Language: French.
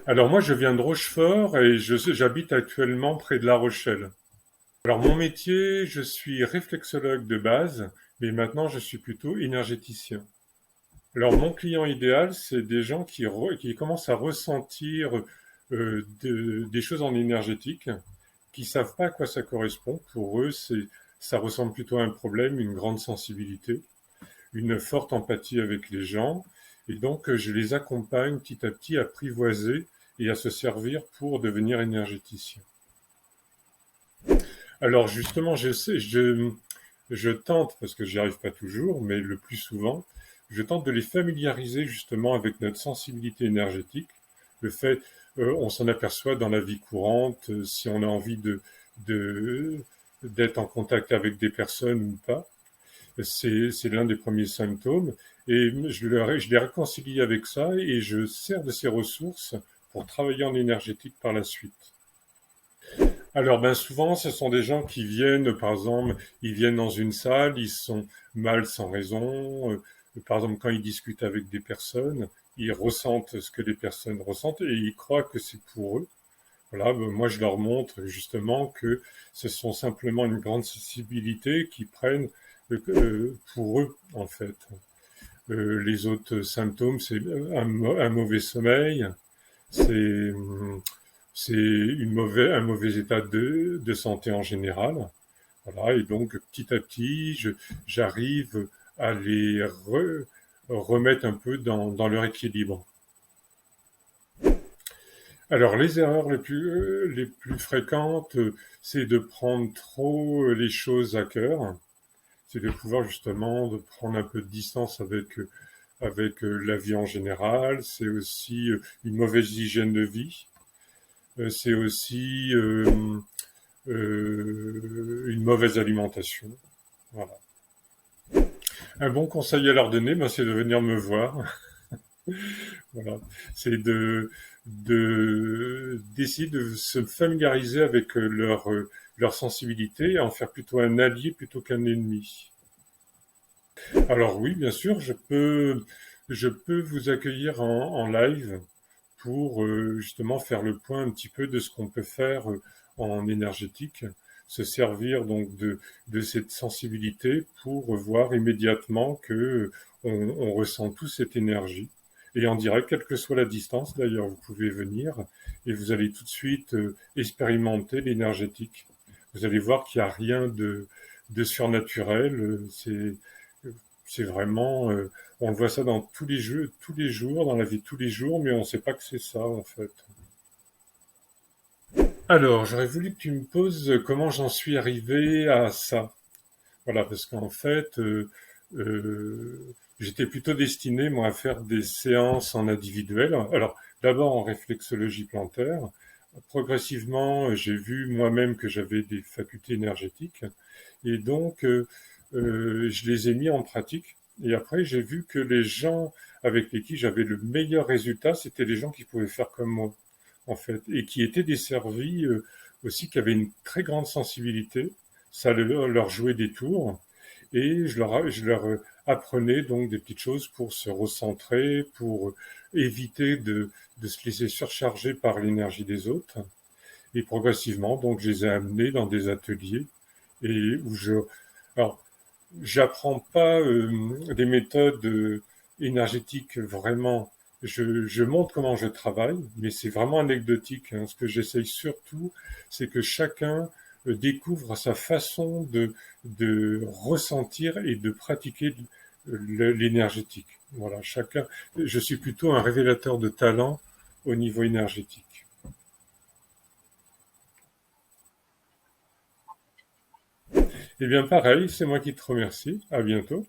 Alors moi, je viens de Rochefort et j'habite actuellement près de La Rochelle. Alors mon métier, je suis réflexologue de base, mais maintenant je suis plutôt énergéticien. Alors mon client idéal, c'est des gens qui commencent à ressentir des choses en énergétique, qui savent pas à quoi ça correspond. Pour eux, ça ressemble plutôt à un problème, une grande sensibilité, une forte empathie avec les gens. Et donc, je les accompagne petit à petit à apprivoiser et à se servir pour devenir énergéticien. Alors justement, je tente, parce que j'y arrive pas toujours, mais le plus souvent, je tente de les familiariser justement avec notre sensibilité énergétique. Le fait, on s'en aperçoit dans la vie courante, si on a envie de, d'être en contact avec des personnes ou pas. C'est l'un des premiers symptômes. Et je les réconcilie avec ça et je sers de ces ressources pour travailler en énergétique par la suite. Alors, ben souvent, ce sont des gens qui viennent, par exemple, ils viennent dans une salle, ils sont mal sans raison. Par exemple, quand ils discutent avec des personnes, ils ressentent ce que les personnes ressentent et ils croient que c'est pour eux. Voilà, ben, moi, je leur montre justement que ce sont simplement une grande sensibilité qu'ils prennent pour eux, en fait. Les autres symptômes, c'est un mauvais sommeil, c'est un mauvais état de santé en général. Voilà, et donc petit à petit, j'arrive à remettre un peu dans leur équilibre. Alors les erreurs les plus fréquentes, c'est de prendre trop les choses à cœur, c'est de pouvoir justement de prendre un peu de distance avec la vie en général, c'est aussi une mauvaise hygiène de vie, c'est aussi une mauvaise alimentation. Voilà. Un bon conseil à leur donner, ben, c'est de venir me voir. Voilà. C'est d'essayer de se familiariser avec leur sensibilité et en faire plutôt un allié plutôt qu'un ennemi. Alors oui, bien sûr, je peux vous accueillir en live pour justement faire le point un petit peu de ce qu'on peut faire en énergétique, se servir donc de cette sensibilité pour voir immédiatement que on ressent tous cette énergie. Et en direct, quelle que soit la distance, d'ailleurs, vous pouvez venir et vous allez tout de suite expérimenter l'énergétique. Vous allez voir qu'il n'y a rien de surnaturel. C'est vraiment, on voit ça dans tous les jeux, tous les jours, dans la vie de tous les jours, mais on ne sait pas que c'est ça en fait. Alors, j'aurais voulu que tu me poses comment j'en suis arrivé à ça. Voilà, parce qu'en fait, j'étais plutôt destiné, moi, à faire des séances en individuel. Alors, d'abord en réflexologie plantaire. Progressivement, j'ai vu moi-même que j'avais des facultés énergétiques. Et donc, je les ai mis en pratique. Et après, j'ai vu que les gens avec lesquels j'avais le meilleur résultat, c'était les gens qui pouvaient faire comme moi, en fait, et qui étaient desservis aussi, qui avaient une très grande sensibilité. Ça leur jouait des tours. Et je leur apprenais donc des petites choses pour se recentrer, pour éviter de se laisser surcharger par l'énergie des autres. Et progressivement, donc, je les ai amenés dans des ateliers et où alors, j'apprends pas des méthodes énergétiques vraiment. Je montre comment je travaille, mais c'est vraiment anecdotique, hein. Ce que j'essaye surtout, c'est que chacun découvre sa façon de ressentir et de pratiquer l'énergétique. Voilà, chacun. Je suis plutôt un révélateur de talent au niveau énergétique. Eh bien, pareil, c'est moi qui te remercie. À bientôt.